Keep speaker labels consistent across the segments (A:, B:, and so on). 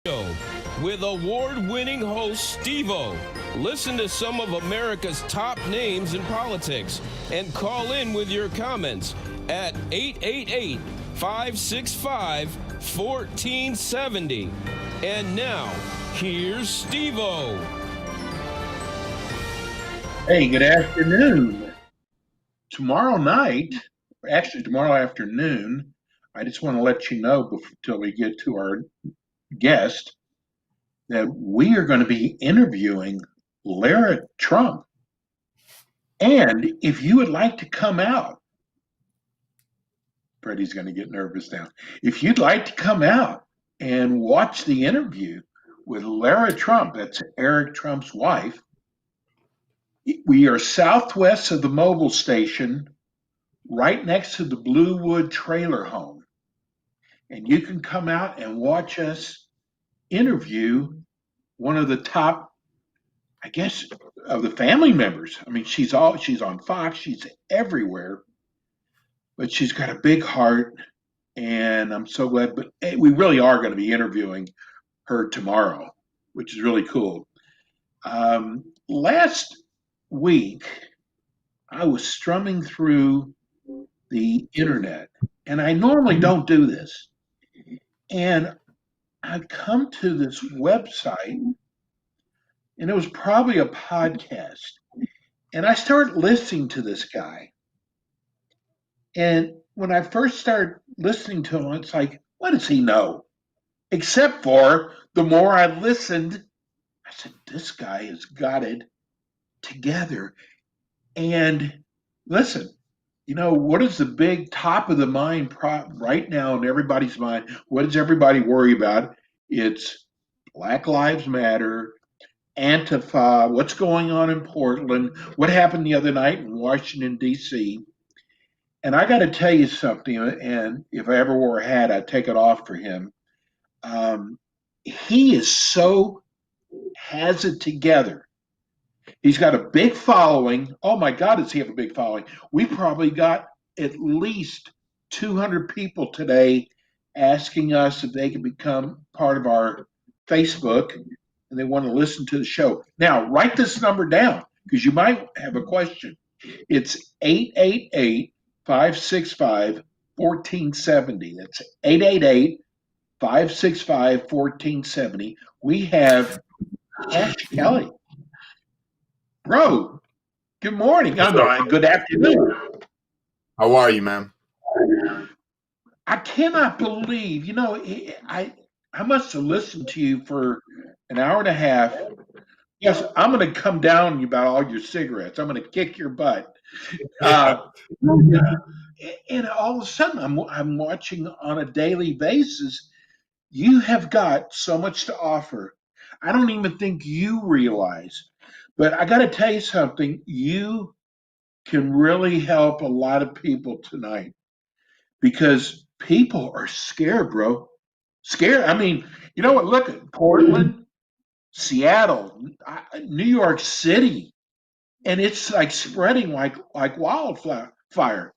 A: Show with award-winning host Steve-O. Listen to some of America's top names in politics and call in with your comments at 888-565-1470. And now, here's Steve-O.
B: Hey, good afternoon. Tomorrow night, actually tomorrow afternoon, I just want to let you know until we get to our guest that we are going to be interviewing Lara Trump. And if you would like to come out, Freddie's going to get nervous now. If you'd like to come out and watch the interview with Lara Trump, that's Eric Trump's wife, we are southwest of the Mobil station, right next to the Bluewood trailer home. And you can come out and watch us interview one of the top, I guess, of the family members. I mean, she's on Fox, she's everywhere, but she's got a big heart, and I'm so glad. But we really are going to be interviewing her tomorrow, which is really cool. Last week, I was strumming through the internet, and I normally don't do this. And I'd come to this website, and it was probably a podcast. And I started listening to this guy. And when I first started listening to him, it's like, what does he know? Except for the more I listened, I said, this guy has got it together. And listen, you know, what is the big top of the mind right now in everybody's mind? What does everybody worry about? It's Black Lives Matter, Antifa, what's going on in Portland, what happened the other night in Washington, D.C. And I got to tell you something, and if I ever wore a hat, I'd take it off for him. He has it together. He's got a big following. Oh my God, does he have a big following? We probably got at least 200 people today asking us if they can become part of our Facebook and they want to listen to the show. Now, write this number down because you might have a question. It's 888-565-1470. That's 888-565-1470. We have Ash Kelly. Bro, good morning. Good afternoon.
C: How are you, man?
B: I cannot believe, you know, I must have listened to you for an hour and a half. Yes, I'm going to come down on you about all your cigarettes. I'm going to kick your butt. And all of a sudden, I'm watching on a daily basis. You have got so much to offer. I don't even think you realize. But I got to tell you something. You can really help a lot of people tonight because people are scared, bro. Scared. I mean, you know what? Look at Portland, Seattle, New York City, and it's like spreading like wildfire.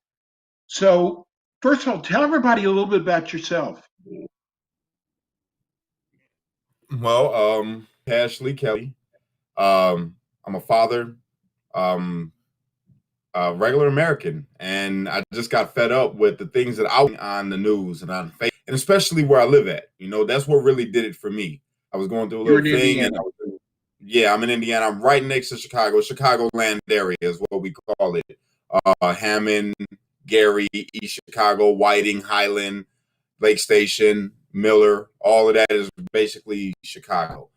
B: So, first of all, tell everybody a little bit about yourself.
C: Well, Ashley Kelly. I'm a father, a regular American, and I just got fed up with the things that I on the news and on Facebook, and especially where I live at. You know, that's what really did it for me. I was going through a little thing, and I'm in Indiana. I'm right next to Chicago. Chicagoland area is what we call it. Hammond, Gary, East Chicago, Whiting, Highland, Lake Station, Miller. All of that is basically Chicago.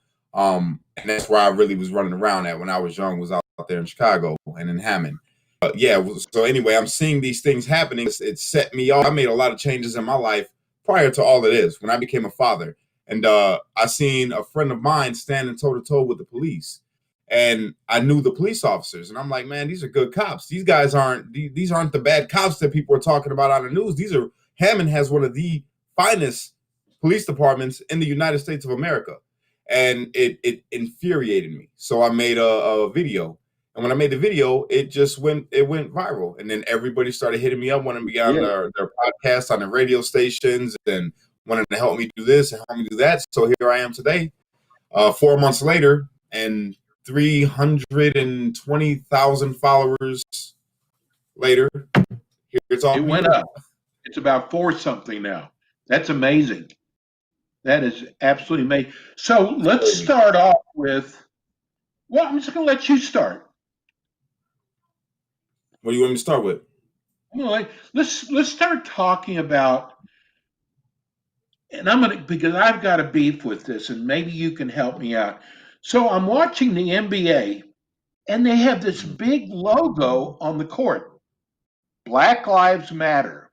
C: And that's where I really was running around at when I was young, was out there in Chicago and in Hammond. So anyway, I'm seeing these things happening. It set me off. I made a lot of changes in my life prior to all of this when I became a father. And I seen a friend of mine standing toe-to-toe with the police. And I knew the police officers. And I'm like, man, these are good cops. These guys these aren't the bad cops that people are talking about on the news. Hammond has one of the finest police departments in the United States of America. And it infuriated me. So I made a video. And when I made the video, it went viral. And then everybody started hitting me up, wanting to be on their podcasts on the radio stations and wanted to help me do this and help me do that. So here I am today, 4 months later, and 320,000 followers later. Here it's all
B: It went up. It's about 4 something now. That's amazing. That is absolutely amazing. So let's start off with, well, I'm just going to let you start.
C: What do you want me to start with?
B: Let's start talking about, and because I've got a beef with this, and maybe you can help me out. So I'm watching the NBA, and they have this big logo on the court, Black Lives Matter.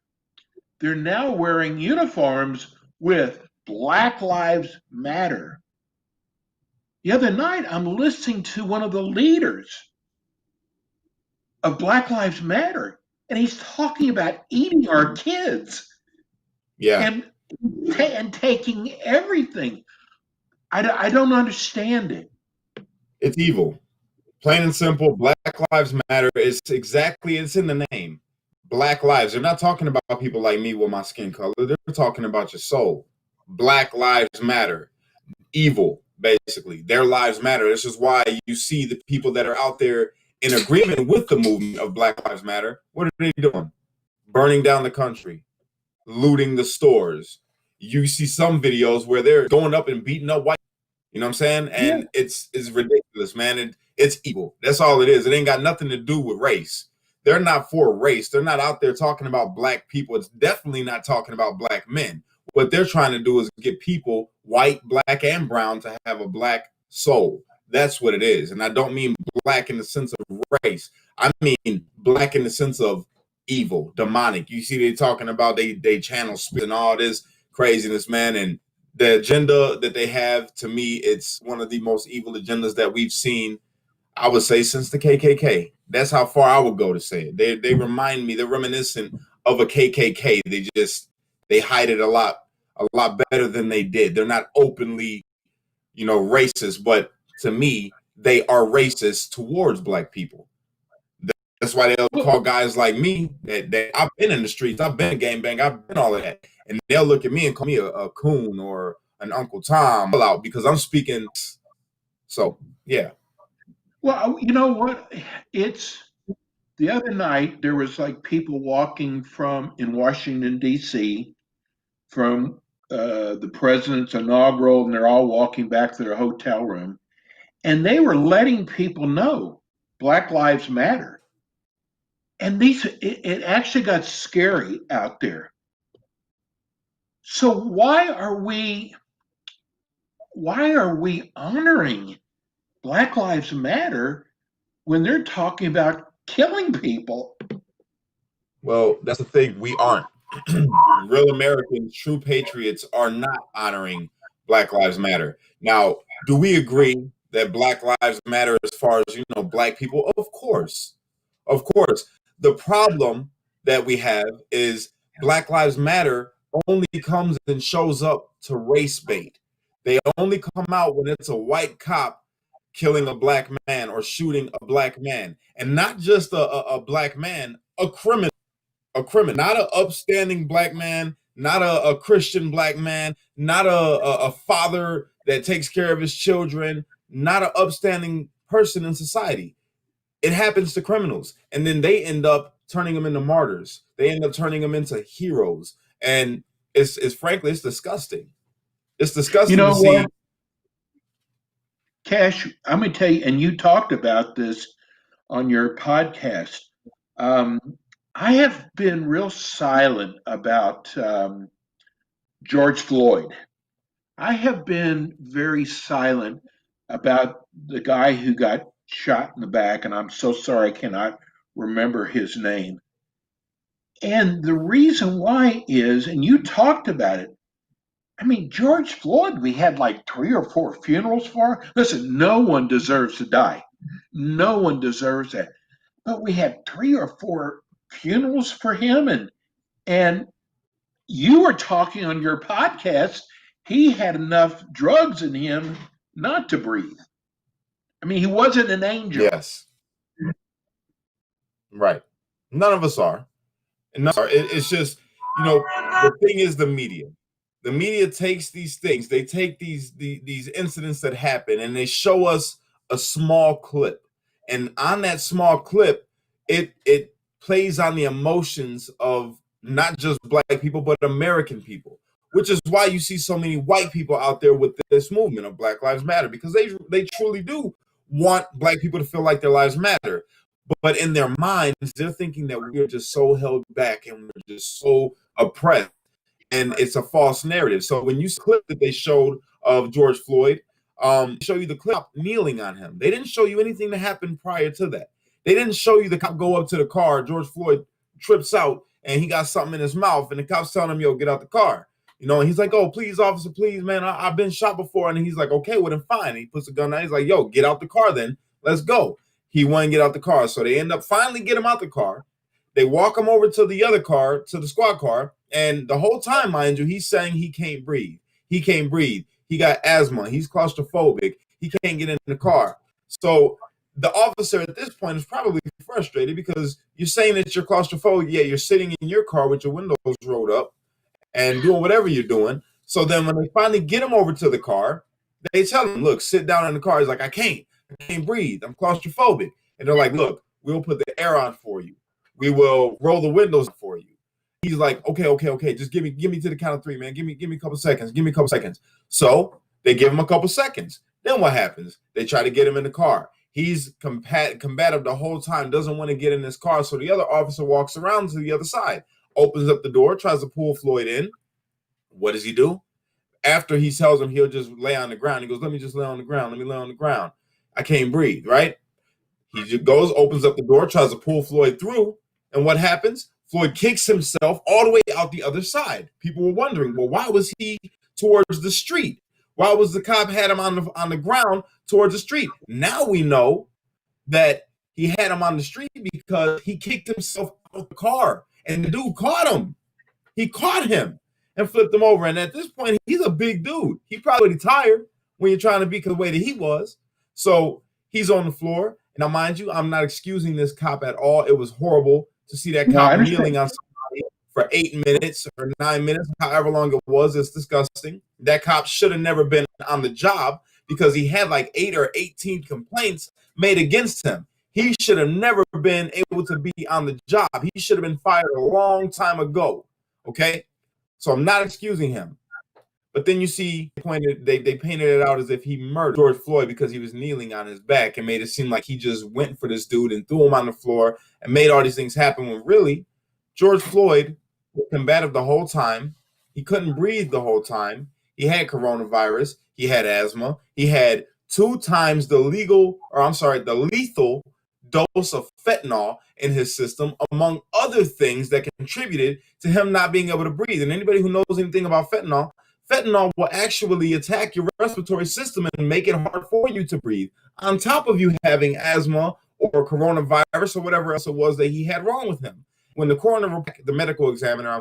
B: They're now wearing uniforms with Black Lives Matter. The other night, I'm listening to one of the leaders of Black Lives Matter, and he's talking about eating our kids.
C: Yeah.
B: And taking everything. I don't understand it.
C: It's evil. Plain and simple, Black Lives Matter is it's in the name. Black lives. They're not talking about people like me with my skin color. They're talking about your soul. Black Lives Matter. Evil, basically. Their lives matter. This is why you see the people that are out there in agreement with the movement of Black Lives Matter. What are they doing? Burning down the country, looting the stores. You see some videos where they're going up and beating up white. You know what I'm saying? And it's ridiculous, man. It's evil. That's all it is. It ain't got nothing to do with race. They're not for race. They're not out there talking about black people. It's definitely not talking about black men. What they're trying to do is get people, white, black, and brown, to have a black soul. That's what it is. And I don't mean black in the sense of race. I mean black in the sense of evil, demonic. You see, they're talking about they channel spirits and all this craziness, man. And the agenda that they have, to me, it's one of the most evil agendas that we've seen, I would say, since the KKK. That's how far I would go to say it. They remind me, they're reminiscent of a KKK. They hide it a lot better than they did. They're not openly, racist, but to me, they are racist towards black people. That's why they'll call guys like me that I've been in the streets, I've been gangbang, I've been all of that, and they'll look at me and call me a coon or an Uncle Tom out because I'm speaking. So yeah.
B: Well, you know what? It's the other night there was like people walking in Washington D.C. from the president's inaugural, and they're all walking back to their hotel room, and they were letting people know Black Lives Matter. And it actually got scary out there. So why are we honoring Black Lives Matter when they're talking about killing people?
C: Well, that's the thing. We aren't. Real Americans, true patriots, are not honoring Black Lives Matter. Now, do we agree that Black Lives Matter as far as, black people? Of course. Of course. The problem that we have is Black Lives Matter only comes and shows up to race bait. They only come out when it's a white cop killing a black man or shooting a black man. And not just a black man, a criminal, not an upstanding black man, not a Christian black man, not a father that takes care of his children, not an upstanding person in society. It happens to criminals, and then they end up turning them into martyrs. They end up turning them into heroes, and it's frankly, it's disgusting. It's disgusting to see.
B: What? Cash, I'm going to tell you, and you talked about this on your podcast. I have been real silent about George Floyd. I have been very silent about the guy who got shot in the back, and I'm so sorry I cannot remember his name. And the reason why is, and you talked about it, I mean, George Floyd, we had like 3 or 4 funerals for. Listen, no one deserves to die. No one deserves that. But we had 3 or 4 funerals for him, and you were talking on your podcast, he had enough drugs in him not to breathe. I mean, he wasn't an angel.
C: Yes. Right. None of us are. And it's just, the thing is the media. the media takes these things, they take these incidents that happen, and they show us a small clip. And on that small clip, it plays on the emotions of not just black people, but American people, which is why you see so many white people out there with this movement of Black Lives Matter, because they truly do want black people to feel like their lives matter. But in their minds, they're thinking that we're just so held back and we're just so oppressed. And it's a false narrative. So when you see the clip that they showed of George Floyd, show you the clip kneeling on him. They didn't show you anything that happened prior to that. They didn't show you the cop go up to the car. George Floyd trips out and he got something in his mouth, and the cop's telling him, "Yo, get out the car." You know, and he's like, "Oh, please, officer, please, man, I've been shot before." And he's like, "Okay, well then fine." And he puts the gun down. He's like, "Yo, get out the car then. Let's go." He wouldn't get out the car. So they end up finally get him out the car. They walk him over to the other car, to the squad car. And the whole time, mind you, he's saying he can't breathe. He can't breathe. He got asthma. He's claustrophobic. He can't get in the car. So the officer at this point is probably frustrated because you're saying that you're claustrophobic, yet you're sitting in your car with your windows rolled up and doing whatever you're doing. So then when they finally get him over to the car, they tell him, "Look, sit down in the car." He's like, I can't breathe. I'm claustrophobic. And they're like, "Look, we'll put the air on for you. We will roll the windows for you." He's like, okay. Just give me to the count of 3, man. Give me a couple seconds. So they give him a couple seconds. Then what happens? They try to get him in the car. He's combative the whole time, doesn't want to get in this car. So the other officer walks around to the other side, opens up the door, tries to pull Floyd in. What does he do? After he tells him he'll just lay on the ground, he goes, "Let me just lay on the ground. Let me lay on the ground. I can't breathe," right? He just goes, opens up the door, tries to pull Floyd through. And what happens? Floyd kicks himself all the way out the other side. People were wondering, well, why was he towards the street? Why was the cop had him on the ground towards the street? Now we know that he had him on the street because he kicked himself out the car. And the dude caught him. He caught him and flipped him over. And at this point, he's a big dude. He probably tired when you're trying to be the way that he was. So he's on the floor. Now, mind you, I'm not excusing this cop at all. It was horrible to see that cop kneeling on somebody for 8 minutes or 9 minutes, however long it was. It's disgusting. That cop should have never been on the job because he had like 8 or 18 complaints made against him. He should have never been able to be on the job. He should have been fired a long time ago. Okay? So I'm not excusing him. But then you see they painted it out as if he murdered George Floyd because he was kneeling on his back and made it seem like he just went for this dude and threw him on the floor and made all these things happen when really George Floyd was combative the whole time. He couldn't breathe the whole time. He had coronavirus. He had asthma. He had 2 times the lethal dose of fentanyl in his system, among other things that contributed to him not being able to breathe. And anybody who knows anything about fentanyl will actually attack your respiratory system and make it hard for you to breathe, on top of you having asthma or coronavirus or whatever else it was that he had wrong with him. When the medical examiner,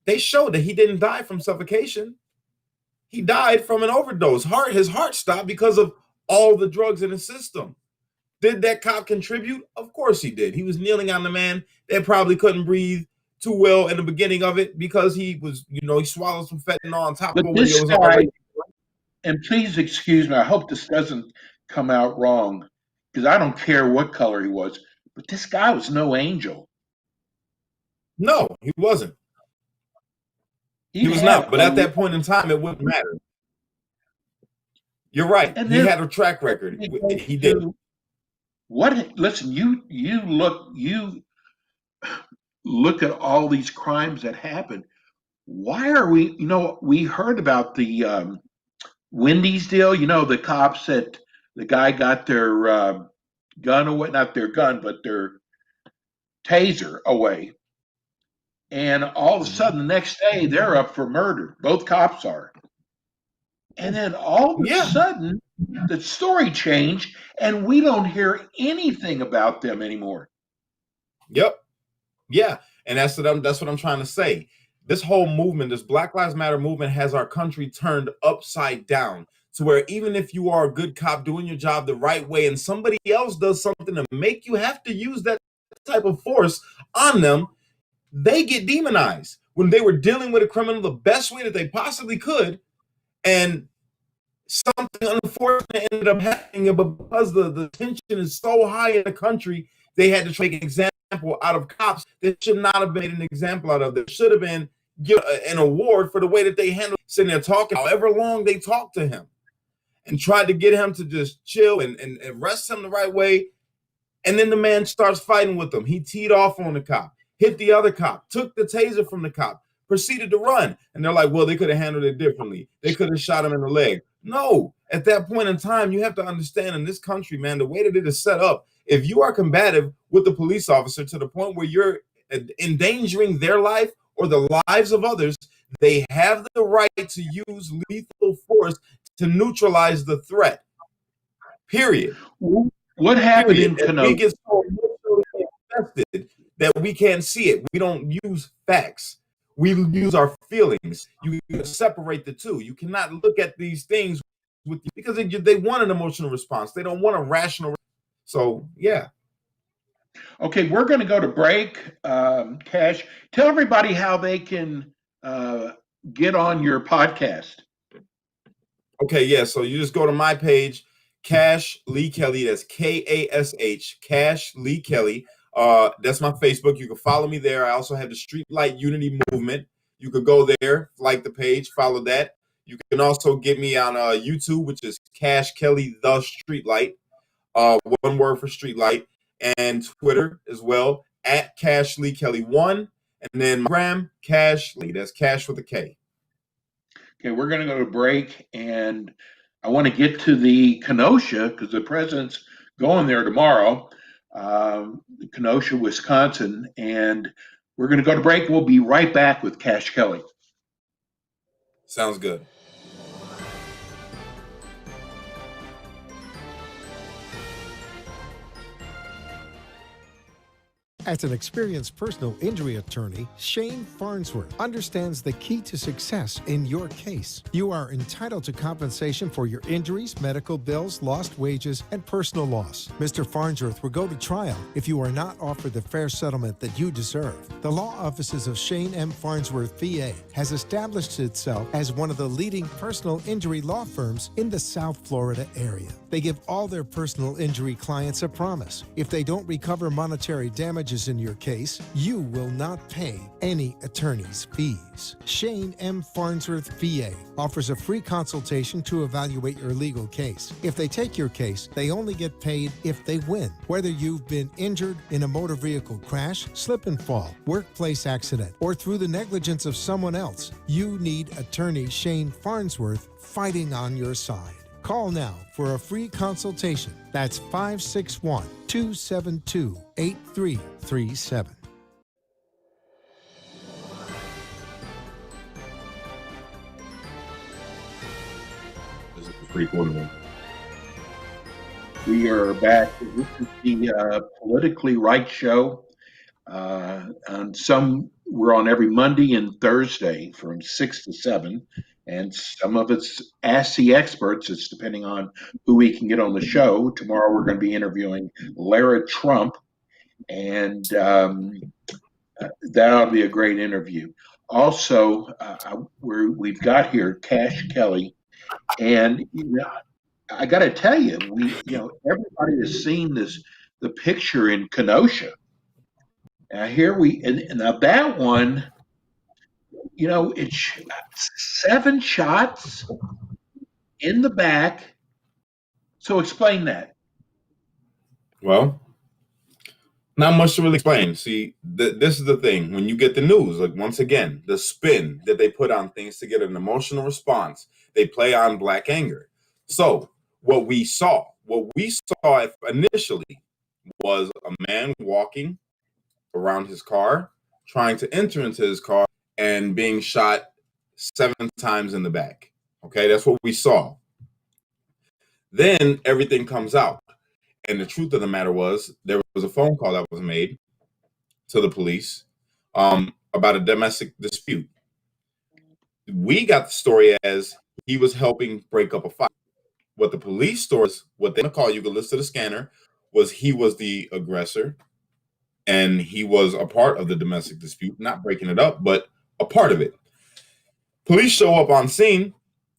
C: they showed that he didn't die from suffocation. He died from an overdose. His heart stopped because of all the drugs in his system. Did that cop contribute? Of course he did. He was kneeling on the man that probably couldn't breathe too well in the beginning of it because he was, he swallowed some fentanyl on top of
B: this
C: it.
B: guy, and please excuse me, I hope this doesn't come out wrong because I don't care what color he was, but this guy was no angel.
C: No, he wasn't. He was not. But at that point in time, it wouldn't matter. You're right. And he had a track record. He did.
B: Listen, you look at all these crimes that happen. Why are we, we heard about the Wendy's deal, the cops that the guy got their gun away, not their gun, but their taser away. And all of a sudden, the next day, they're up for murder. Both cops are. And then all of a sudden, the story changed, and we don't hear anything about them anymore.
C: Yep. Yeah. And that's what I'm trying to say. This whole movement, this Black Lives Matter movement, has our country turned upside down to where even if you are a good cop doing your job the right way and somebody else does something to make you have to use that type of force on them, they get demonized. when they were dealing with a criminal the best way that they possibly could, and something unfortunate ended up happening. But because the tension is so high in the country, they had to make an example out of cops that should not have been made an example out of. There should have been an award for the way that they handled sitting there talking, however long they talked to him, and tried to get him to just chill and arrest him the right way. And then the man starts fighting with them. He teed off on the cop, hit the other cop, took the taser from the cop, proceeded to run. And they're like, well, they could have handled it differently. They could have shot him in the leg. No, at that point in time, you have to understand in this country, man, the way that it is set up, if you are combative with the police officer to the point where you're endangering their life or the lives of others, they have the right to use lethal force to neutralize the threat. Period.
B: What happened in Kenosha?
C: We get so emotionally invested that we can't see it. We don't use facts. We use our feelings. You separate the two. You cannot look at these things with because they want an emotional response. They don't want a rational. So yeah.
B: Okay, we're going to go to break. Cash, tell everybody how they can get on your podcast.
C: Okay, yeah. So you just go to my page, Cash Lee Kelly. That's Kash, Cash Lee Kelly. That's my Facebook. You can follow me there. I also have the Streetlight Unity Movement. You could go there, like the page, follow that. You can also get me on YouTube, which is Cash Kelly the Streetlight. One word for Streetlight, and Twitter as well at Cash Lee Kelly 1, and then Instagram Cash Lee. That's Cash with a K.
B: Okay, we're going to go to break, and I want to get to the Kenosha because the president's going there tomorrow, Kenosha, Wisconsin, and we're going to go to break. We'll be right back with Cash Kelly.
C: Sounds good.
D: As an experienced personal injury attorney, Shane Farnsworth understands the key to success in your case. You are entitled to compensation for your injuries, medical bills, lost wages, and personal loss. Mr. Farnsworth will go to trial if you are not offered the fair settlement that you deserve. The law offices of Shane M. Farnsworth, VA, has established itself as one of the leading personal injury law firms in the South Florida area. They give all their personal injury clients a promise. If they don't recover monetary damages in your case, you will not pay any attorney's fees. Shane M. Farnsworth, VA, offers a free consultation to evaluate your legal case. If they take your case, they only get paid if they win. Whether you've been injured in a motor vehicle crash, slip and fall, workplace accident, or through the negligence of someone else, you need attorney Shane Farnsworth fighting on your side. Call now for a free consultation. That's 561-272-8337.
C: This is pretty cool.
B: We are back. This is the Politically Right show. We're on every Monday and Thursday from 6 to 7. And some of it's Ask the Experts. It's depending on who we can get on the show. Tomorrow we're going to be interviewing Lara Trump, and that ought to be a great interview. Also, we've got here Cash Kelly, and I got to tell you, everybody has seen the picture in Kenosha. Now now that one. It's 7 shots in the back. So explain that.
C: Well, not much to really explain. See, this is the thing. When you get the news, like once again, the spin that they put on things to get an emotional response, they play on black anger. So what we saw initially was a man walking around his car, trying to enter into his car, and being shot 7 times in the back. Okay, that's what we saw. Then everything comes out. And the truth of the matter was, there was a phone call that was made to the police about a domestic dispute. We got the story as he was helping break up a fight. What the police stores, what they call, you can listen to the scanner, was he was the aggressor and he was a part of the domestic dispute, not breaking it up, but a part of it. Police show up on scene,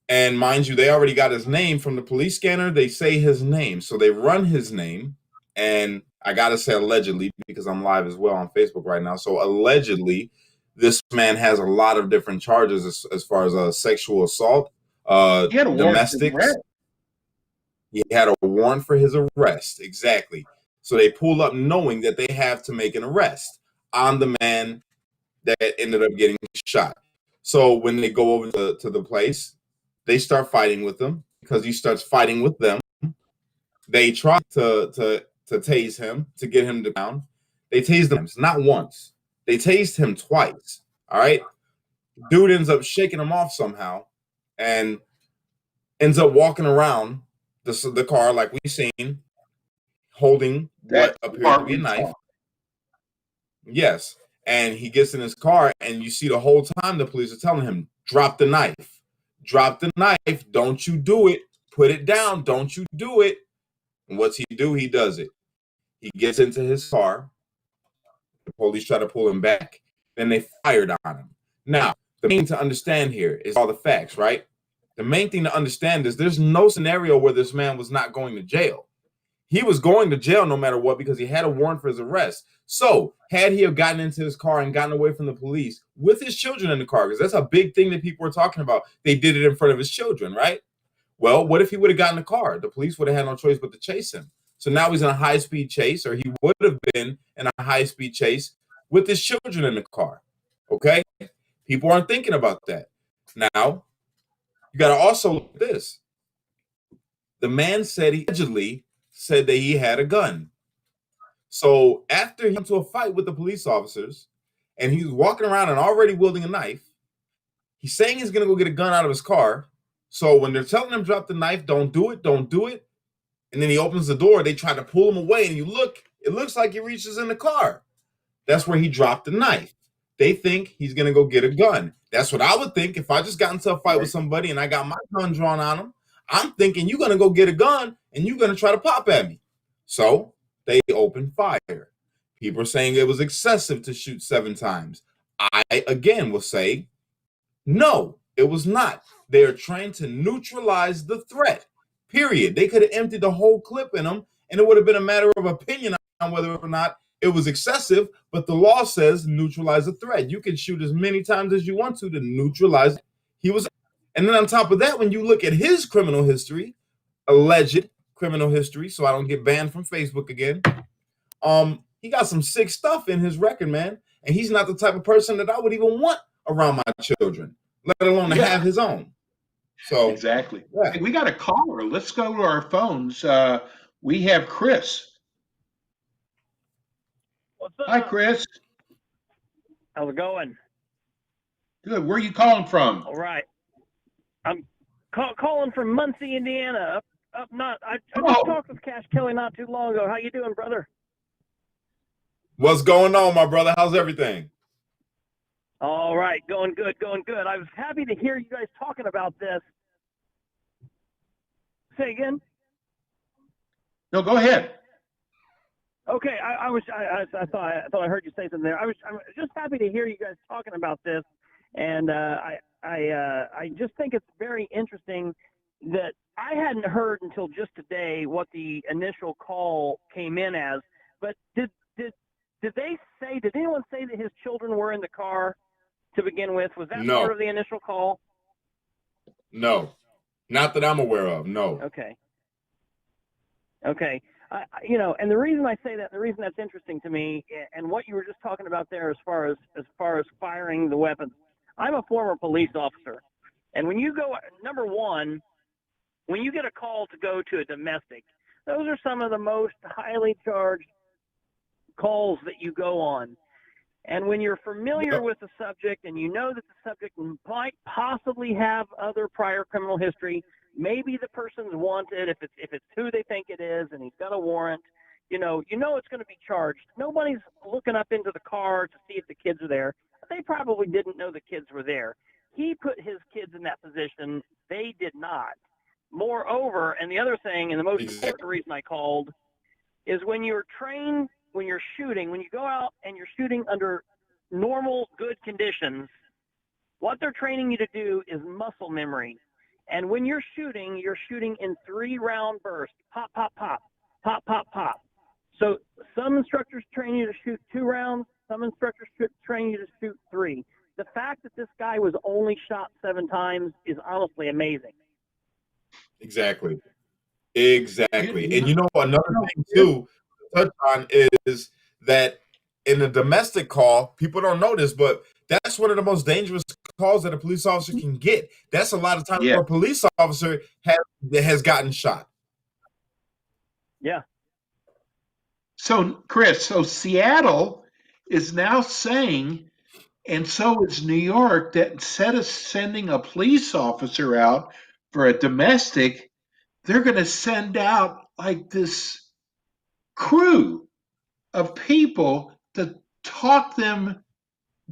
C: and mind you, they already got his name from the police scanner. They say his name, so they run his name, and I gotta say allegedly because I'm live as well on Facebook right now. So allegedly, this man has a lot of different charges as far as sexual assault,
B: He had a warrant for his
C: domestics.
B: arrest.
C: He had a warrant for his arrest, exactly. So they pull up knowing that they have to make an arrest on the man that ended up getting shot. So when they go over to the place, they start fighting with him because he starts fighting with them. They try to tase him to get him down. They tased him not once. They tased him twice. All right. Dude ends up shaking him off somehow and ends up walking around the car like we've seen, holding what appeared to be a knife. Yes. And he gets in his car, and you see the whole time the police are telling him, drop the knife. Drop the knife. Don't you do it. Put it down. Don't you do it. And what's he do? He does it. He gets into his car. The police try to pull him back. Then they fired on him. Now, the main thing to understand here is all the facts, right? The main thing to understand is there's no scenario where this man was not going to jail. He was going to jail no matter what because he had a warrant for his arrest. So had he have gotten into his car and gotten away from the police with his children in the car, because that's a big thing that people are talking about. They did it in front of his children, right? Well, what if he would have gotten in the car? The police would have had no choice but to chase him. So now he's in a high-speed chase, or he would have been in a high-speed chase with his children in the car, okay? People aren't thinking about that. Now, you got to also look at this. The man said he allegedly said that he had a gun. So after he got into a fight with the police officers, and he was walking around and already wielding a knife, he's saying he's going to go get a gun out of his car. So when they're telling him drop the knife, don't do it, don't do it. And then he opens the door, they try to pull him away, and you look, it looks like he reaches in the car. That's where he dropped the knife. They think he's going to go get a gun. That's what I would think if I just got into a fight with somebody and I got my gun drawn on him. I'm thinking you're going to go get a gun and you're going to try to pop at me. So they opened fire. People are saying it was excessive to shoot 7 times. I, again, will say, no, it was not. They are trying to neutralize the threat, period. They could have emptied the whole clip in them, and it would have been a matter of opinion on whether or not it was excessive, but the law says neutralize the threat. You can shoot as many times as you want to neutralize it. He was, and then on top of that, when you look at his criminal history, alleged criminal history, so I don't get banned from Facebook again, he got some sick stuff in his record, man, and he's not the type of person that I would even want around my children, let alone to have his own. So
B: Exactly.
C: yeah.
B: Hey, we got a caller. Let's go to our phones. We have Chris.
E: What's up?
B: Hi, Chris.
E: How's it going?
B: Good. Where are you calling from?
E: All right. I'm calling from Muncie, Indiana. I just talked with Cash Kelly not too long ago. How you doing, brother?
C: What's going on, my brother? How's everything?
E: All right. Going good, going good. I was happy to hear you guys talking about this. Say again?
B: No, go ahead.
E: Okay, I thought I heard you say something there. I'm just happy to hear you guys talking about this, and I just think it's very interesting that I hadn't heard until just today what the initial call came in as. But did anyone say that his children were in the car to begin with? Was that part of the initial call?
C: No, not that I'm aware of. No.
E: Okay. And the reason I say that, the reason that's interesting to me, and what you were just talking about there, as far as firing the weapons, I'm a former police officer, and when you go, number one, when you get a call to go to a domestic, those are some of the most highly charged calls that you go on. And when you're familiar with the subject and you know that the subject might possibly have other prior criminal history, maybe the person's wanted, if it's who they think it is and he's got a warrant, you know it's going to be charged. Nobody's looking up into the car to see if the kids are there. They probably didn't know the kids were there. He put his kids in that position. They did not. Moreover, and the other thing, and the most important reason I called, is when you're trained, when you're shooting, when you go out and you're shooting under normal, good conditions, What they're training you to do is muscle memory. And when you're shooting in 3-round bursts. Pop, pop, pop, pop, pop, pop. So some instructors train you to shoot 2 rounds. Some instructors train you to shoot 3. The fact that this guy was only shot 7 times is honestly amazing.
C: Exactly. And you know, another thing too to touch on is that in the domestic call, people don't know this, but that's one of the most dangerous calls that a police officer can get. That's a lot of times where a police officer has gotten shot.
E: Yeah.
B: So, Chris, Seattle is now saying, and so is New York, that instead of sending a police officer out for a domestic, they're going to send out like this crew of people to talk them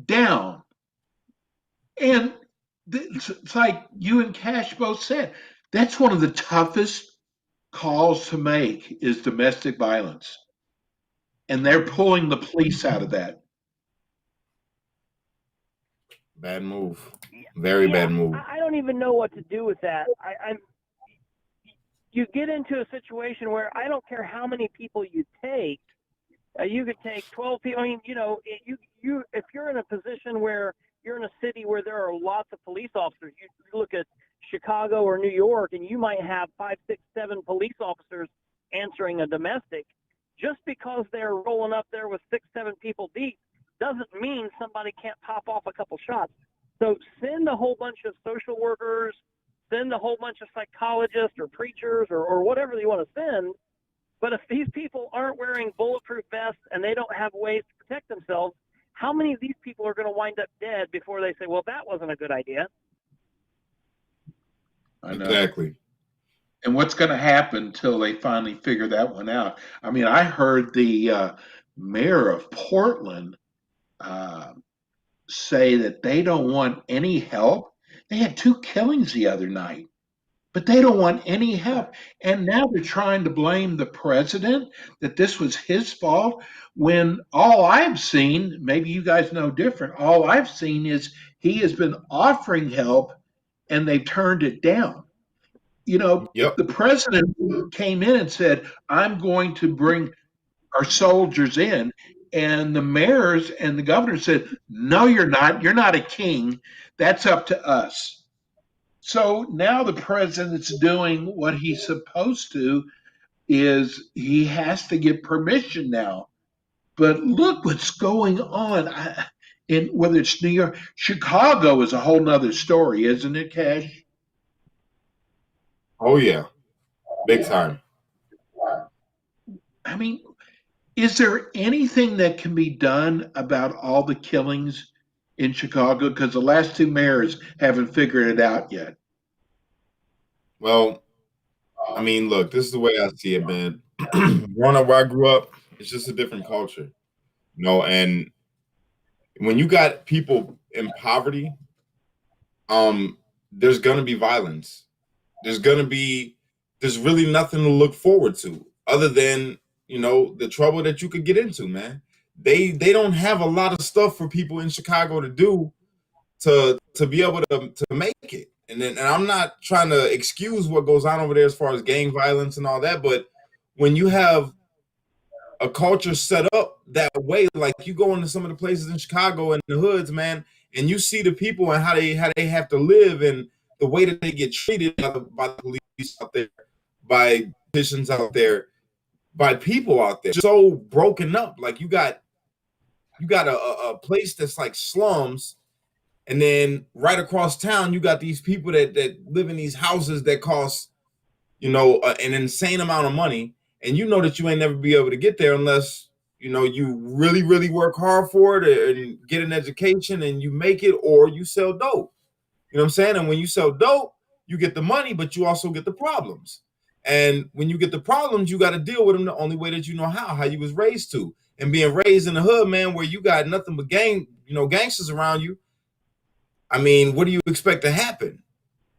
B: down. And it's like you and Cash both said, that's one of the toughest calls to make is domestic violence. And they're pulling the police out of that.
C: Bad move. Very bad move.
E: I don't even know what to do with that. You get into a situation where I don't care how many people you take. You could take 12 people. I mean, you know, if you're in a position where you're in a city where there are lots of police officers, you look at Chicago or New York, and you might have 5, 6, 7 police officers answering a domestic. Just because they're rolling up there with 6, 7 people deep doesn't mean somebody can't pop off a couple shots. So send a whole bunch of social workers, send a whole bunch of psychologists or preachers or whatever you want to send. But if these people aren't wearing bulletproof vests and they don't have ways to protect themselves, how many of these people are going to wind up dead before they say, well, that wasn't a good idea?
B: I know.
C: Exactly.
B: And what's going to happen until they finally figure that one out? I mean, I heard the mayor of Portland say that they don't want any help. They had 2 killings the other night, but they don't want any help. And now they're trying to blame the president that this was his fault, when all I've seen, maybe you guys know different, all I've seen is he has been offering help and they turned it down. You know, the president came in and said, I'm going to bring our soldiers in. And the mayors and the governor said, no, you're not. You're not a king. That's up to us. So now the president's doing what he's supposed to, is he has to get permission now. But look what's going on. In whether it's New York, Chicago is a whole nother story, isn't it, Cash?
C: Oh, yeah. Big time.
B: I mean, is there anything that can be done about all the killings in Chicago? Because the last 2 mayors haven't figured it out yet.
C: Well, I mean, look, this is the way I see it, man. Growing up where I grew up, it's just a different culture. You know, and when you got people in poverty, there's gonna be violence. There's really nothing to look forward to other than, you know, the trouble that you could get into, man. They don't have a lot of stuff for people in Chicago to do to be able to make it. And I'm not trying to excuse what goes on over there as far as gang violence and all that, but when you have a culture set up that way, like you go into some of the places in Chicago and the hoods, man, and you see the people and how they have to live and the way that they get treated by the police out there, by politicians out there, by people out there, so broken up. Like you got a place that's like slums, and then right across town you got these people that live in these houses that cost, you know, an insane amount of money, and you know that you ain't never be able to get there unless, you know, you really, really work hard for it and get an education and you make it, or you sell dope. You know what I'm saying? And when you sell dope, you get the money, but you also get the problems. And when you get the problems, you got to deal with them the only way that you know how you was raised to. And being raised in the hood, man, where you got nothing but gangsters around you. I mean, what do you expect to happen?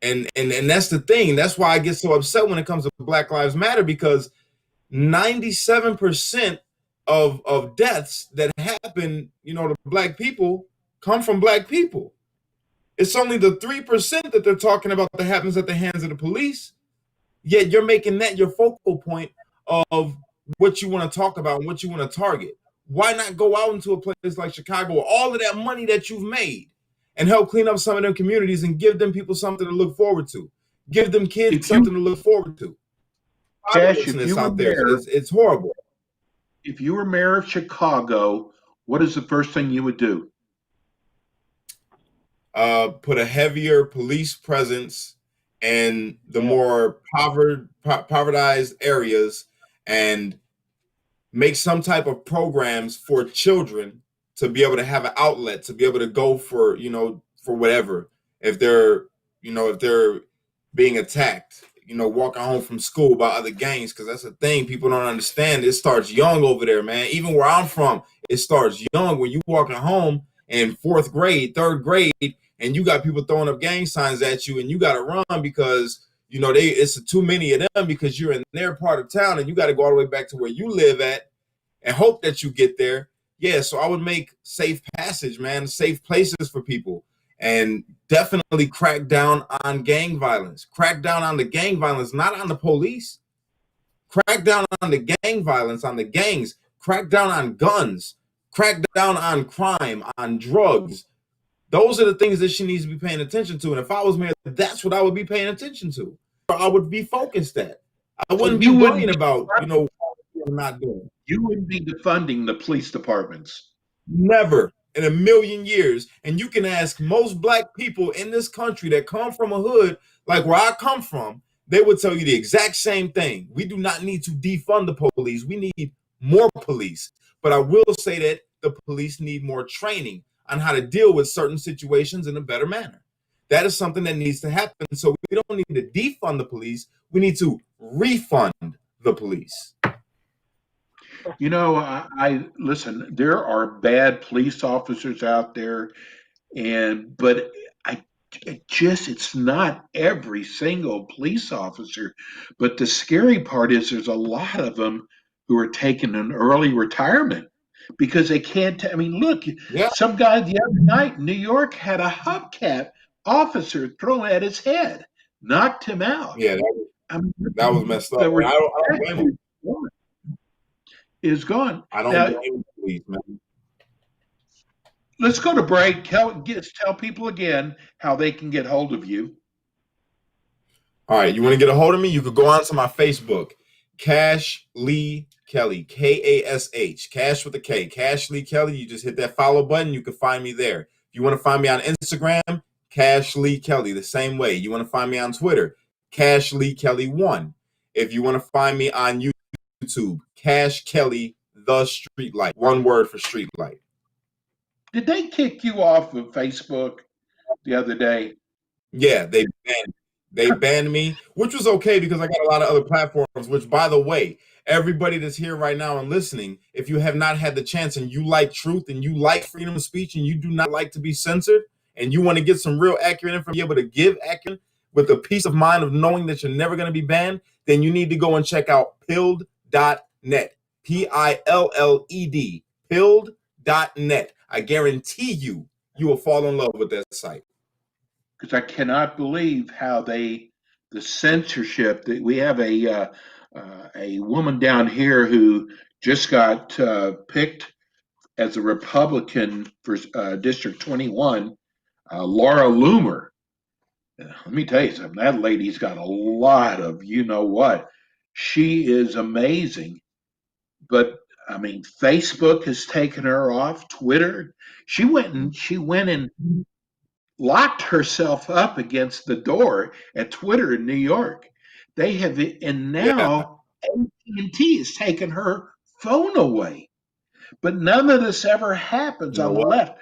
C: And that's the thing. That's why I get so upset when it comes to Black Lives Matter, because 97% of deaths that happen, you know, to Black people come from Black people. It's only the 3% that they're talking about that happens at the hands of the police. Yet you're making that your focal point of what you want to talk about and what you want to target. Why not go out into a place like Chicago with all of that money that you've made and help clean up some of them communities and give them people something to look forward to? Give them kids something to look forward to.
B: Cash, if you were
C: out there,
B: mayor,
C: it's horrible.
B: if you were mayor of Chicago, what is the first thing you would do?
C: Put a heavier police presence in the more povertized areas and make some type of programs for children to be able to have an outlet, to be able to go for, for whatever. If they're being attacked, walking home from school by other gangs, because that's a thing people don't understand. It starts young over there, man. Even where I'm from, it starts young. When you walking home in 4th grade, 3rd grade, and you got people throwing up gang signs at you, and you got to run because it's too many of them because you're in their part of town, and you got to go all the way back to where you live at and hope that you get there. Yeah, so I would make safe passage, man, safe places for people, and definitely crack down on gang violence. Crack down on the gang violence, not on the police. Crack down on the gang violence, on the gangs. Crack down on guns. Crack down on crime, on drugs. Those are the things that she needs to be paying attention to. And if I was mayor, that's what I would be paying attention to. I would be focused at. I wouldn't be worrying about, what I'm not doing.
B: You wouldn't be defunding the police departments.
C: Never in a million years. And you can ask most black people in this country that come from a hood like where I come from, they would tell you the exact same thing. We do not need to defund the police. We need more police. But I will say that the police need more training on how to deal with certain situations in a better manner. That is something that needs to happen. So we don't need to defund the police. We need to refund the police.
B: I listen, there are bad police officers out there, but it's not every single police officer. But the scary part is there's a lot of them who are taking an early retirement because they can't. Look, some guy the other night in New York had a hubcap officer thrown at his head, knocked him out.
C: Yeah, that was messed up. I don't blame him.
B: Is gone.
C: I don't blame the police, man.
B: Let's go to break. Tell people again how they can get hold of you.
C: All right, you want to get a hold of me? You could go on to my Facebook, Cash Lee Kelly, Kash, Cash with a K, Cash Lee Kelly. You just hit that follow button. You can find me there. If you want to find me on Instagram, Cash Lee Kelly, the same way. You want to find me on Twitter, Cash Lee Kelly 1. If you want to find me on YouTube, Cash Kelly the Streetlight. One word for streetlight.
B: Did they kick you off of Facebook the other day?
C: Yeah, they banned me, which was okay because I got a lot of other platforms, which, by the way, everybody that's here right now and listening, if you have not had the chance and you like truth and you like freedom of speech and you do not like to be censored and you want to get some real accurate information, be able to give accurate with the peace of mind of knowing that you're never going to be banned, then you need to go and check out pilled.net, Pilled, pilled.net. I guarantee you will fall in love with that site.
B: Because I cannot believe how the censorship that we have a woman down here who just got picked as a Republican for District 21, Laura Loomer. Let me tell you something. That lady's got a lot of what. She is amazing. But Facebook has taken her off. Twitter. She went and locked herself up against the door at Twitter in New York. They have, and now AMP2TV has taken her phone away. But none of this ever happens on the left.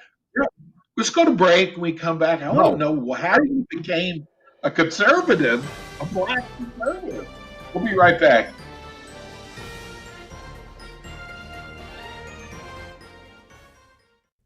B: Let's go to break. When we come back, I want to know how you became a conservative, a black conservative. We'll be right back.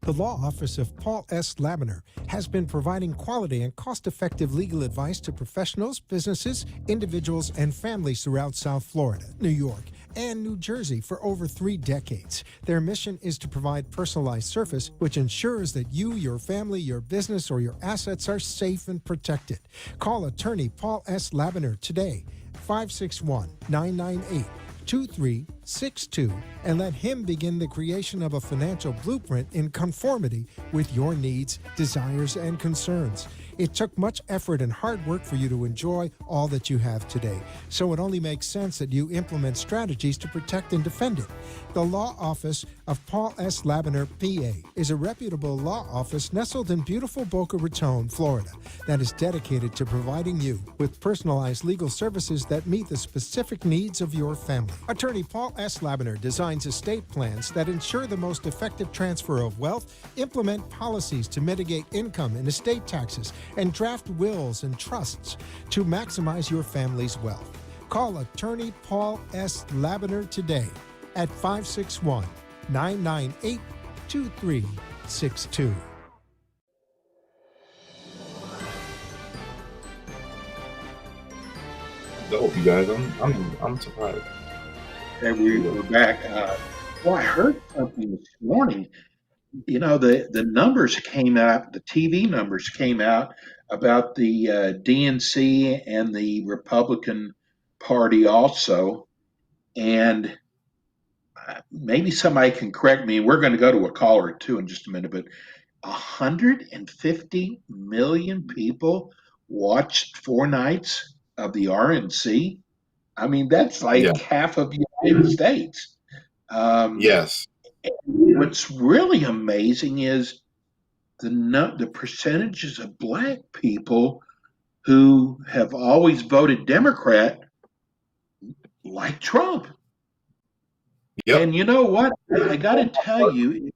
D: The law office of Paul S. Labiner has been providing quality and cost-effective legal advice to professionals, businesses, individuals, and families throughout South Florida, New York, and New Jersey for over 3 decades. Their mission is to provide personalized service which ensures that you, your family, your business, or your assets are safe and protected. Call attorney Paul S. Labiner today, 561-998-2362, and let him begin the creation of a financial blueprint in conformity with your needs, desires, and concerns. It took much effort and hard work for you to enjoy all that you have today, so it only makes sense that you implement strategies to protect and defend it. The law office of Paul S. Labiner, PA, is a reputable law office nestled in beautiful Boca Raton, Florida, that is dedicated to providing you with personalized legal services that meet the specific needs of your family. Attorney Paul S. Labiner designs estate plans that ensure the most effective transfer of wealth, implement policies to mitigate income and estate taxes, and draft wills and trusts to maximize your family's wealth. Call attorney Paul S. Labiner today at 561-998-2362.
C: Dope, you guys. I'm surprised.
B: Okay, we're back. Well, I heard something this morning. You know, the numbers came out, the TV numbers came out about the DNC and the Republican Party also. And maybe somebody can correct me. We're going to go to a caller too in just a minute, but 150 million people watched 4 nights of the RNC. I mean, that's like
C: Yeah.
B: half of the United States.
C: Yes.
B: What's really amazing is the percentages of black people who have always voted Democrat like Trump.
C: Yep.
B: And you know what? I got to tell you,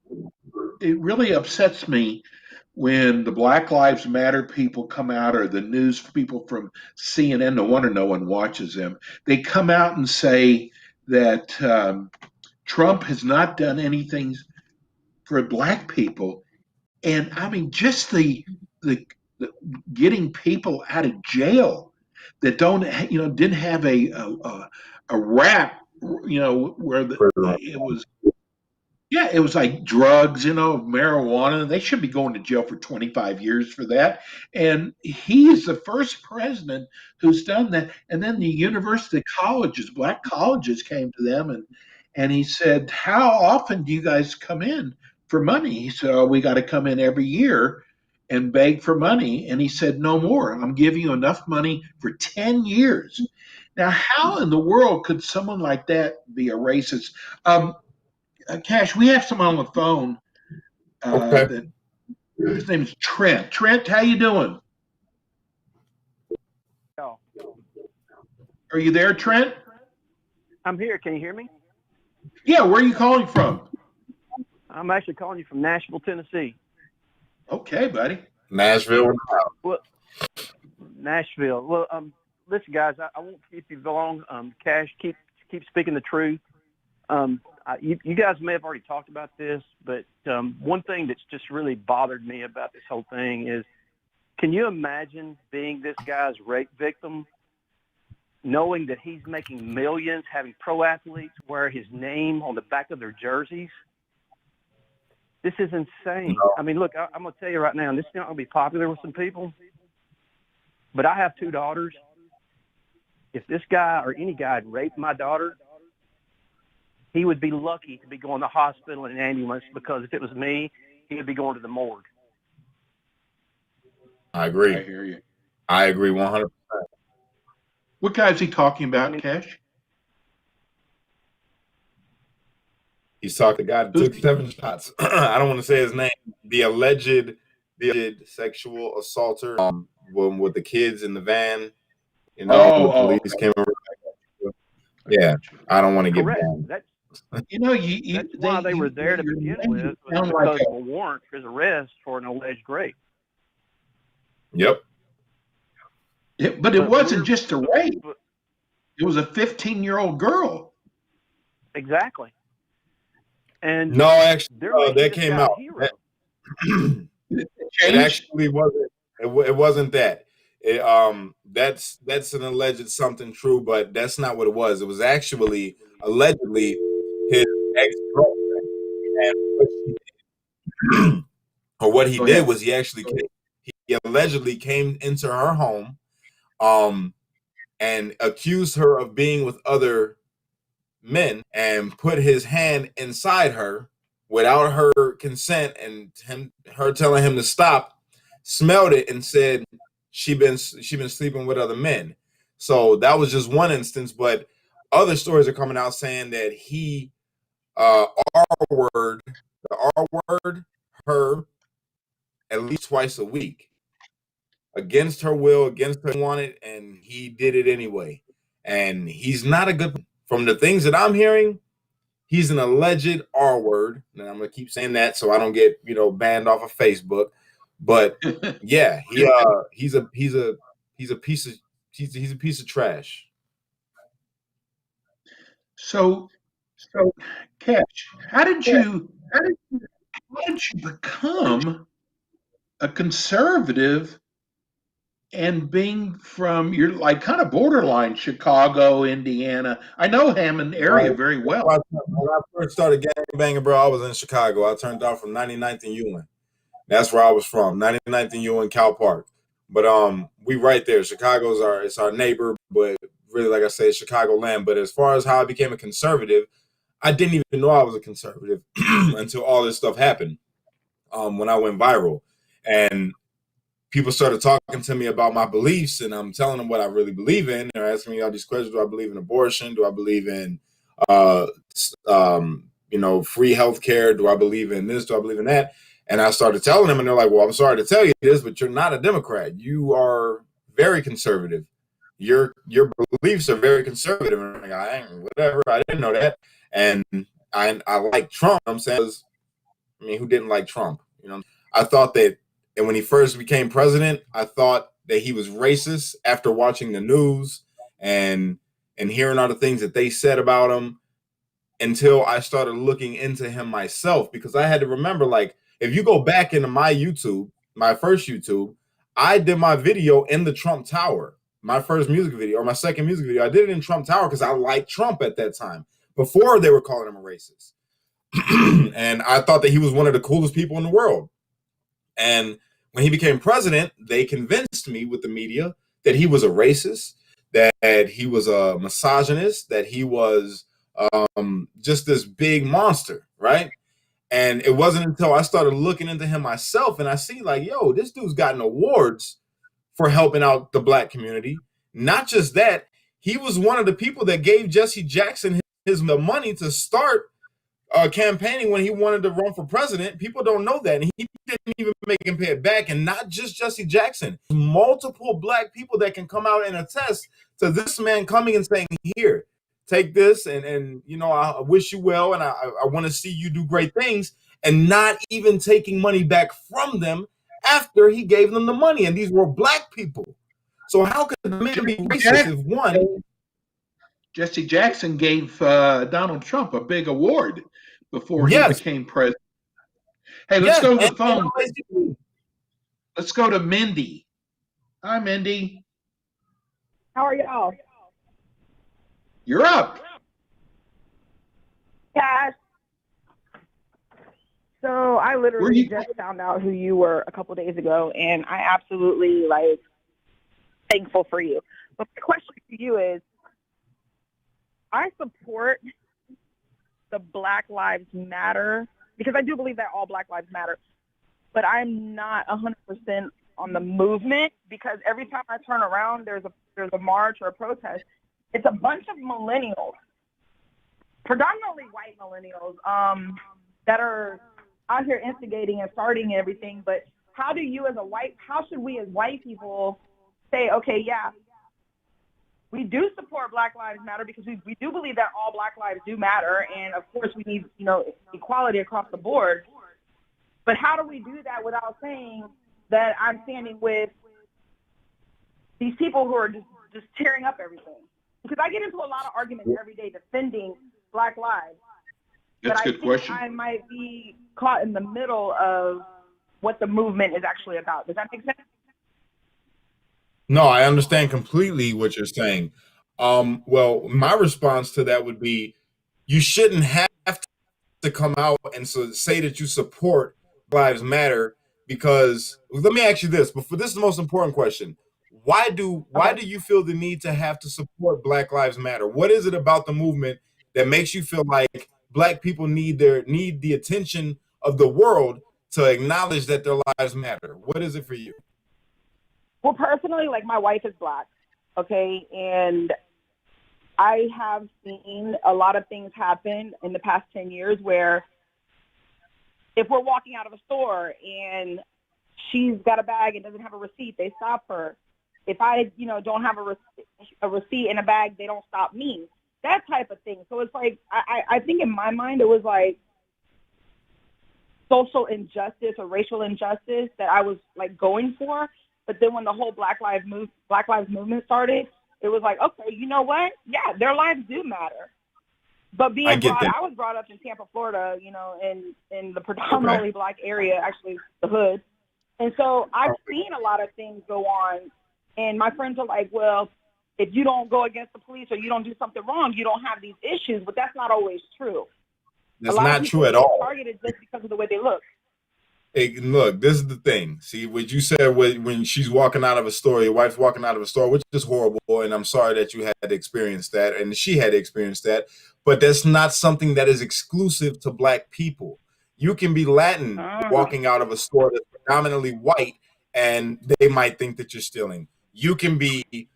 B: it really upsets me when the Black Lives Matter people come out, or the news people from CNN, no wonder no one watches them. They come out and say that Trump has not done anything for black people. And I mean, just the getting people out of jail that don't, didn't have a rap, where it was, yeah, it was like drugs, marijuana. They should be going to jail for 25 years for that. And he is the first president who's done that. And then the university colleges, black colleges, came to them and he said, "How often do you guys come in for money?" He said, "Oh, we got to come in every year and beg for money." And he said, "No more. I'm giving you enough money for 10 years. Now, how in the world could someone like that be a racist? Cash, we have someone on the phone.
C: Okay.
B: His name is Trent. Trent, how you doing?
E: Oh,
B: Are you there, Trent?
E: I'm here. Can you hear me?
B: Yeah, where are you calling from?
E: I'm actually calling you from Nashville, Tennessee.
B: Okay, buddy.
C: Nashville.
E: Well, Nashville. Well, listen, guys, I won't keep you long. Cash, keep speaking the truth. You guys may have already talked about this, but one thing that's just really bothered me about this whole thing is, can you imagine being this guy's rape victim, knowing that he's making millions, having pro athletes wear his name on the back of their jerseys? This is insane. I mean, look, I'm going to tell you right now, and this is not going to be popular with some people, but I have 2 daughters. If this guy or any guy had raped my daughter, he would be lucky to be going to the hospital in an ambulance, because if it was me, he would be going to the morgue.
C: I agree.
B: I hear you.
C: I agree 100%.
B: What guy is he talking about, Cash?
C: He's talking the guy that took 7 shots. I don't want to say his name. The alleged sexual assaulter with the kids in the van. The police came over. Yeah, I don't want to get banned.
E: That's why they were there to begin with, was because of a warrant for his arrest for an alleged rape.
C: Yep.
B: But it wasn't just a rape. It was a 15-year-old girl.
E: Exactly. And
C: no, actually, that came out.
B: It
C: It
B: changed.
C: actually wasn't. It wasn't that. That's an alleged something true, but that's not what it was. It was actually allegedly his ex girlfriend, and what he
B: Go
C: did
B: ahead.
C: was he allegedly came into her home, um, and accused her of being with other men, and put his hand inside her without her consent, and her telling him to stop, smelled it and said she been sleeping with other men. So that was just one instance, but other stories are coming out saying that he R word the R word her at least twice a week against her will, against her wanted, and he did it anyway. And he's not a good, from the things that I'm hearing, he's an alleged R word, and I'm gonna keep saying that so I don't get banned off of Facebook. But yeah, he's a piece of he's a piece of trash.
B: So, Catch, how did you become a conservative and being from you're like kind of borderline Chicago, Indiana? I know Hammond area
C: Right.
B: very well.
C: When I first started gang banging, bro, I was in Chicago. I turned out from 99th and Ewing. That's where I was from, 99th and Ewing, Cal Park. But we right there. It's our neighbor, but really, like I say, Chicago land. But as far as how I became a conservative, I didn't even know I was a conservative until all this stuff happened. When I went viral, and people started talking to me about my beliefs, and I'm telling them what I really believe in. They're asking me all these questions: do I believe in abortion? Do I believe in uh, free healthcare? Do I believe in this? Do I believe in that? And I started telling them, and they're like, "Well, I'm sorry to tell you this, but you're not a Democrat. You are very conservative. Your beliefs are very conservative." And I'm like, I ain't whatever. I didn't know that. And I like Trump. I'm saying, I mean, who didn't like Trump? I thought that, and when he first became president, I thought that he was racist after watching the news and hearing all the things that they said about him, until I started looking into him myself, because I had to remember, like, if you go back into my YouTube, my first YouTube, I did my video in the Trump Tower, my first music video, or my second music video. I did it in Trump Tower because I liked Trump at that time, before they were calling him a racist. And I thought that he was one of the coolest people in the world. And when he became president, they convinced me with the media that he was a racist, that he was a misogynist, that he was just this big monster, right? And it wasn't until I started looking into him myself, and I see, like, yo, this dude's gotten awards for helping out the black community. Not just that, he was one of the people that gave Jesse Jackson the money to start campaigning when he wanted to run for president. People don't know that, and he didn't even make him pay it back. And not just Jesse Jackson, multiple black people that can come out and attest to this man coming and saying, "Here, take this, and I wish you well, and I want to see you do great things," and not even taking money back from them after he gave them the money. And these were black people. So how could the man be racist if one?
B: Jesse Jackson gave Donald Trump a big award before he
C: Yes,
B: became president. Hey, let's
C: yes,
B: go to the
C: and
B: phone. Let's go to Mindy. Hi, Mindy.
F: How are y'all?
B: You're up.
F: Cash. So I
B: Where
F: literally
B: you?
F: just found out who you were a couple days ago, and I absolutely thankful for you. But my question to you is, I support the Black Lives Matter because I do believe that all Black lives matter, but I'm not 100% on the movement, because every time I turn around, there's a march or a protest. It's a bunch of millennials, predominantly white millennials, that are out here instigating and starting everything. But how should we as white people say, okay, yeah, we do support Black Lives Matter because we do believe that all Black lives do matter, and of course we need equality across the board. But how do we do that without saying that I'm standing with these people who are just tearing up everything? Because I get into a lot of arguments every day defending Black lives.
B: That's a
F: But
B: good question.
F: I might be caught in the middle of what the movement is actually about. Does that make sense?
C: No, I understand completely what you're saying. Well, my response to that would be you shouldn't have to come out and say that you support Lives Matter because let me ask you this, but for this is the most important question. Why
F: Okay.
C: do you feel the need to have to support Black Lives Matter? What is it about the movement that makes you feel like black people need the attention of the world to acknowledge that their lives matter? What is it for you?
F: Well, personally, like my wife is Black, okay, and I have seen a lot of things happen in the past 10 years where if we're walking out of a store and she's got a bag and doesn't have a receipt, they stop her. If I, don't have a receipt in a bag, they don't stop me. That type of thing. So it's like, I think in my mind, it was like social injustice or racial injustice that I was like going for. But then when the whole Black Lives movement started, it was like, okay, you know what? Yeah, their lives do matter. But I was brought up in Tampa, Florida, in the predominantly Black area, actually the hood. And so I've seen a lot of things go on. And my friends are like, well, if you don't go against the police or you don't do something wrong, you don't have these issues. But that's not always true.
C: That's not true at all.
F: Targeted just because of the way they look.
C: Hey, look, this is the thing. See, what you said when she's walking out of a store, your wife's walking out of a store, which is horrible, and I'm sorry that you had to experience that, and she had to experience that, but that's not something that is exclusive to Black people. You can be Latin walking out of a store that's predominantly white, and they might think that you're stealing. You can be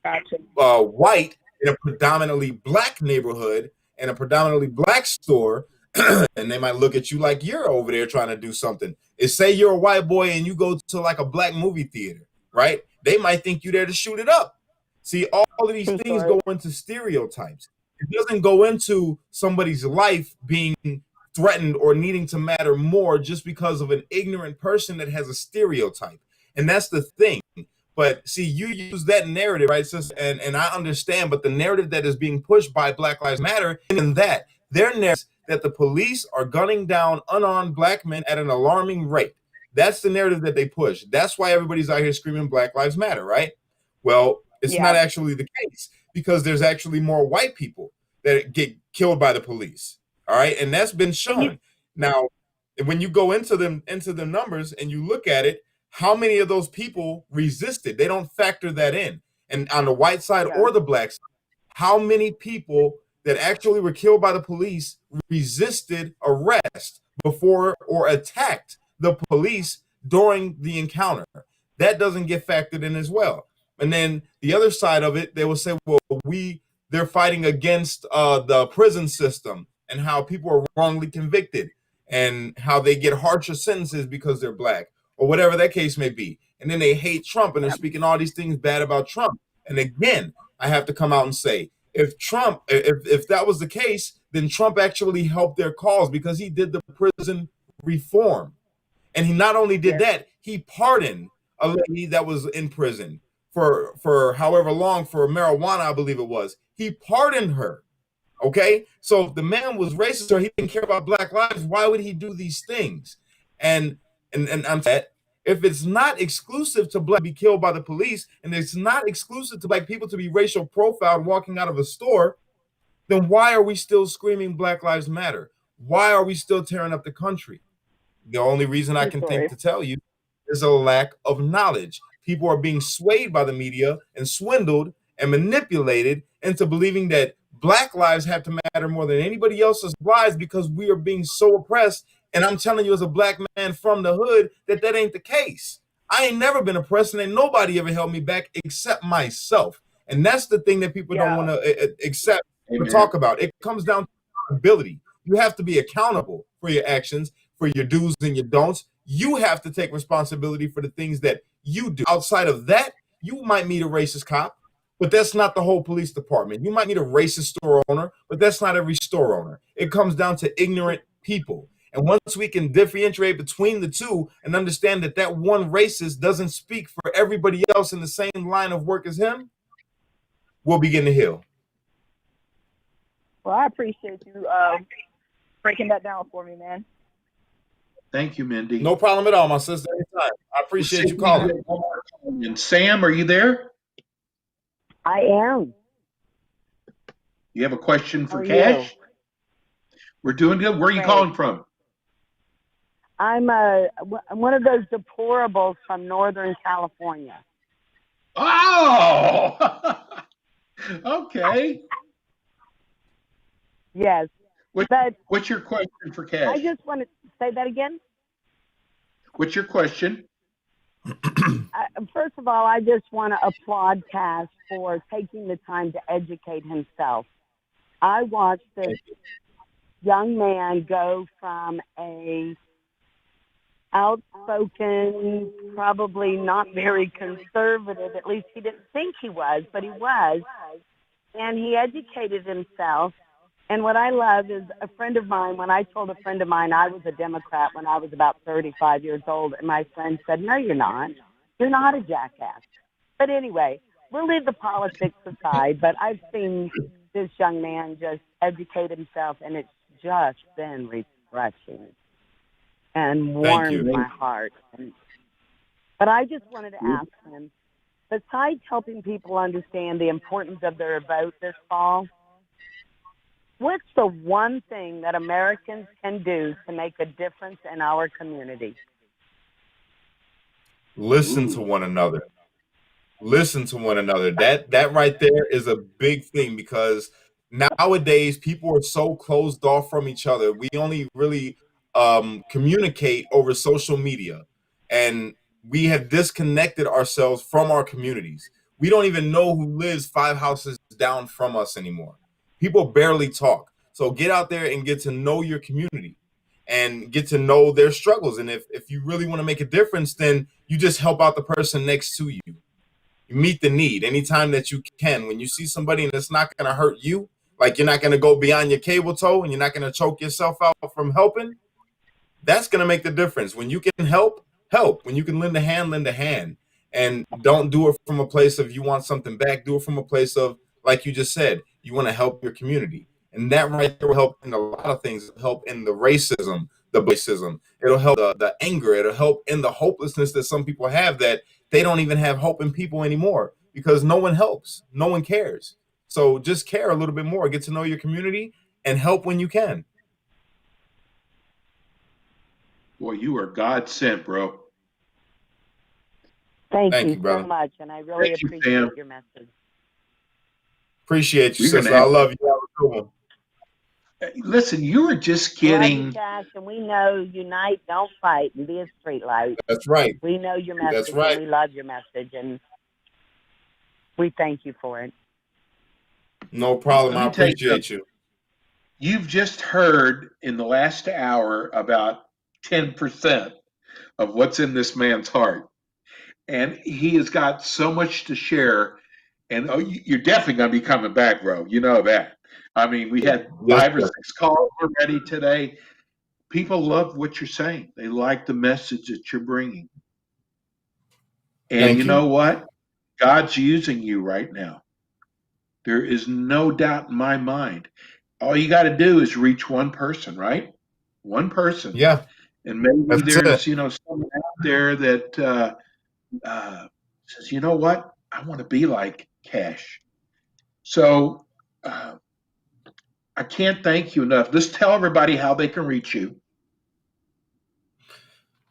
C: white in a predominantly Black neighborhood, in a predominantly Black store, and they might look at you like you're over there trying to do something. Say you're a white boy and you go to like a Black movie theater, right? They might think you're there to shoot it up. See, all of these things go into stereotypes. It doesn't go into somebody's life being threatened or needing to matter more just because of an ignorant person that has a stereotype. And that's the thing. But see, you use that narrative, right, sis? And I understand, but the narrative that is being pushed by Black Lives Matter in that their narrative that the police are gunning down unarmed Black men at an alarming rate. That's the narrative that they push. That's why everybody's out here screaming Black Lives Matter, right? Well, it's not actually the case because there's actually more white people that get killed by the police. All right. And that's been shown. Now, when you go into the numbers and you look at it, how many of those people resisted? They don't factor that in. And on the white side or the Black side, how many people that actually were killed by the police resisted arrest before or attacked the police during the encounter? That doesn't get factored in as well. And then the other side of it, they will say, well, they're fighting against the prison system and how people are wrongly convicted and how they get harsher sentences because they're Black or whatever that case may be. And then they hate Trump and they're speaking all these things bad about Trump. And again, I have to come out and say, if that was the case, then Trump actually helped their cause because he did the prison reform. And he not only did that, he pardoned a lady that was in prison for however long for marijuana, I believe it was. He pardoned her. Okay? So if the man was racist or he didn't care about Black lives, why would he do these things? And I'm saying, if it's not exclusive to Black to be killed by the police, and it's not exclusive to Black people to be racial profiled walking out of a store, then why are we still screaming Black Lives Matter? Why are we still tearing up the country? The only reason I can think to tell you is a lack of knowledge. People are being swayed by the media and swindled and manipulated into believing that Black lives have to matter more than anybody else's lives because we are being so oppressed. And I'm telling you as a Black man from the hood that ain't the case. I ain't never been oppressed and ain't nobody ever held me back except myself. And that's the thing that people don't want to accept or talk about. It comes down to accountability. You have to be accountable for your actions, for your do's and your don'ts. You have to take responsibility for the things that you do. Outside of that, you might meet a racist cop, but that's not the whole police department. You might meet a racist store owner, but that's not every store owner. It comes down to ignorant people. And once we can differentiate between the two and understand that one racist doesn't speak for everybody else in the same line of work as him, we'll begin to heal.
F: Well, I appreciate you breaking that down for me, man.
B: Thank you, Mindy.
C: No problem at all, my sister. Anytime. I appreciate you calling.
B: And Sam, are you there?
G: I am.
B: You have a question for
G: How are
B: Cash? We're doing good. Where are you
G: Great.
B: calling from?
G: I'm one of those deplorables from Northern California.
B: Oh, okay.
G: Yes. But
B: What's your question for Cash?
G: I just want to say that again.
B: What's your question?
G: First of all, I just want to applaud Cash for taking the time to educate himself. I watched this young man go from a outspoken, probably not very conservative, at least he didn't think he was, but he was, and he educated himself. And what I love is a friend of mine, when I told a friend of mine I was a Democrat when I was about 35 years old, and my friend said, no, you're not. You're not a jackass. But anyway, we'll leave the politics aside, but I've seen this young man just educate himself, and it's just been refreshing and warmed my heart. But I just wanted to ask him, besides helping people understand the importance of their vote this fall, what's the one thing that Americans can do to make a difference in our community?
C: Listen to one another. Listen to one another. That right there is a big thing, because nowadays people are so closed off from each other. We only really communicate over social media, and we have disconnected ourselves from our communities. We don't even know who lives 5 houses down from us anymore. People barely talk. So get out there and get to know your community and get to know their struggles. And if you really want to make a difference, then you just help out the person next to you. You meet the need anytime that you can. When you see somebody and it's not going to hurt you, like you're not going to go beyond your cable toe and you're not going to choke yourself out from helping, that's going to make the difference. When you can help, help. When you can lend a hand, lend a hand. And don't do it from a place of you want something back. Do it from a place of, like you just said, you want to help your community. And that right there will help in a lot of things. It'll help in the racism, It'll help the anger. It'll help in the hopelessness that some people have, that they don't even have hope in people anymore because no one helps. No one cares. So just care a little bit more. Get to know your community and help when you can.
B: Boy, you are God sent, bro.
G: Thank you
C: brother.
G: so much, and I really appreciate your message.
C: Appreciate you, sister. I love you. Have a good one.
B: Listen, you were just getting.
G: Love you, Cash, and we know unite, don't fight, and be a street light.
C: That's right.
G: We know your message,
C: That's right.
G: And we love your message, and we thank you for it.
C: No problem. I appreciate you.
B: You've just heard in the last hour about 10% of what's in this man's heart. And he has got so much to share. And you're definitely going to be coming back, bro. You know that. I mean, we had 5 or 6 calls already today. People love what you're saying. They like the message that you're bringing. And you know what? God's using you right now. There is no doubt in my mind. All you got to do is reach one person, right? One person.
C: Yeah.
B: And maybe there's, someone out there that says, you know what? I want to be like Cash. So I can't thank you enough. Let's tell everybody how they can reach you.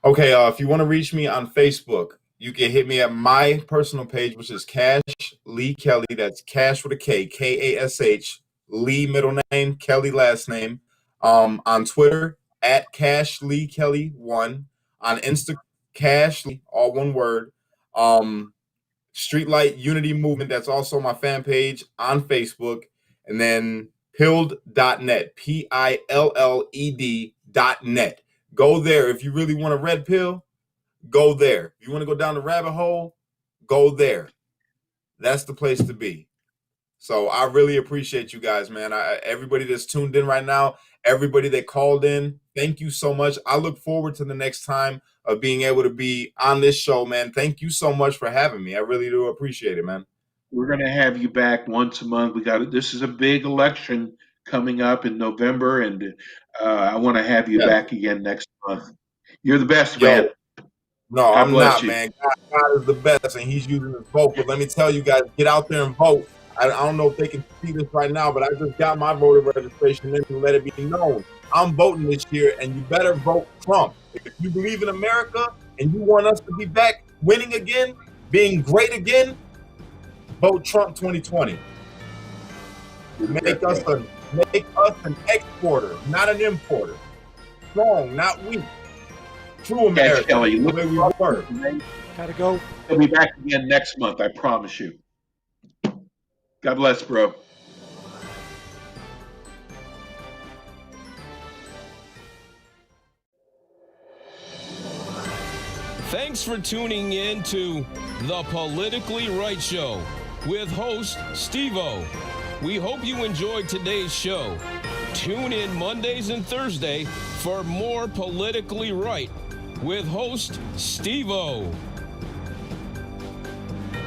C: Okay, if you want to reach me on Facebook, you can hit me at my personal page, which is Cash Lee Kelly. That's Cash with a K, Kash, Lee middle name, Kelly last name. On Twitter, at Cash Lee Kelly 1. On Insta, Cash Lee, all one word. Streetlight Unity Movement, that's also my fan page on Facebook. And then pilled.net, PILLED.net. Go there. If you really want a red pill, go there. If you want to go down the rabbit hole, go there. That's the place to be. So I really appreciate you guys, man. Everybody that's tuned in right now, everybody that called in, thank you so much. I look forward to the next time of being able to be on this show, man. Thank you so much for having me. I really do appreciate it, man.
B: We're going to have you back once a month. This is a big election coming up in November, and I want to have you back again next month. You're the best,
C: Yo,
B: man.
C: no,
B: God
C: I'm
B: bless
C: not,
B: you.
C: man. God is the best, and He's using His vote. But let me tell you guys, get out there and vote. I don't know if they can see this right now, but I just got my voter registration in and let it be known. I'm voting this year, and you better vote Trump. If you believe in America and you want us to be back winning again, being great again, vote Trump 2020. Make us an exporter, not an importer. Strong, not weak. True
B: Catch
C: American,
B: Kelly.
C: the way we were.
D: Gotta go.
B: He'll be back again next month, I promise you. God bless, bro.
A: Thanks for tuning in to The Politically Right Show with host Steve-O. We hope you enjoyed today's show. Tune in Mondays and Thursday for more Politically Right with host Steve-O.